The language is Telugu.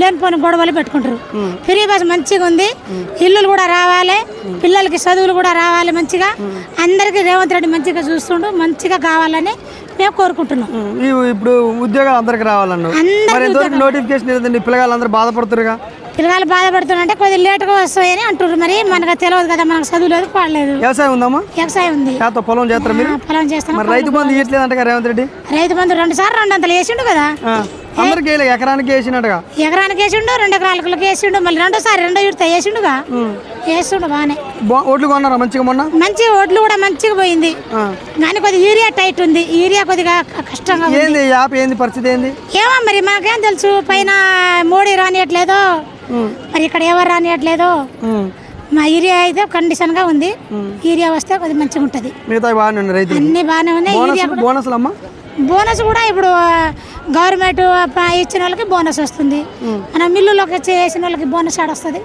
లేనిపోని గొడవలు పెట్టుకుంటారు. ఫ్రీ బస్ మంచిగా ఉంది, ఇల్లులు కూడా రావాలి, పిల్లలకి చదువులు కూడా రావాలి మంచిగా. అందరికీ రేవంత్ రెడ్డి మంచిగా చూస్తుండు, మంచిగా కావాలని మేము కోరుకుంటున్నాం. ఇప్పుడు ఉద్యోగాలు అందరికి రావాలన్నా నోటిఫికేషన్ ఏదండి? పిల్లగాళ్ళందరూ బాధపడుతురుగా. పిల్లగాళ్ళు బాధపడుతున్నారంటే కొద్దిగా లేటుగా వస్తాయని అంటారు. మరి మనకు తెలియదు కదా, మనకు చదువు లేదు, పాడలేదు. వ్యవసాయం ఉందమ్మా? వ్యవసాయం ఉంది. పొలం చేస్తారు మీరు? పొలం చేస్తాం. రైతు బంధు ఇవ్వట్లేదంట రేవంత్ రెడ్డి. రైతు బంధు 2 సార్లు 200 వేసిండు కదా, అందరికి ఎకరానికి వేసినట్టుగా. ఎకరానికి వేసిండు, 2 ఎకరాలకు వేసిండు, మళ్ళీ 2 విడత వేసిండుగా. వేస్తుండు బాగానే. ఓట్లు కొన్నారా మంచిగా? మొన్న మంచిగా ఓట్లు కూడా మంచిగా పోయింది, కానీ కొద్దిగా యూరియా టైట్ ఉంది. యూరియా కొద్దిగా కష్టంగా ఏంది యాప్ ఏంది పరిస్థితి ఏంది ఏమో మరి మాకేం తెలుసు. పైన మోడీ రానియట్లేదో, మరి ఇక్కడ ఎవరు రానియట్లేదో. మా యూరియా అయితే కండిషన్ గా ఉంది. యూరియా వస్తే కొద్దిగా మంచిగా ఉంటది. అన్ని బాగానే ఉన్నాయి. బోనస్ కూడా ఇప్పుడు గవర్నమెంట్ ఇచ్చిన వాళ్ళకి బోనస్ వస్తుంది. మన మిల్లులోకి చేసిన వాళ్ళకి బోనస్ ఆడ వస్తుంది.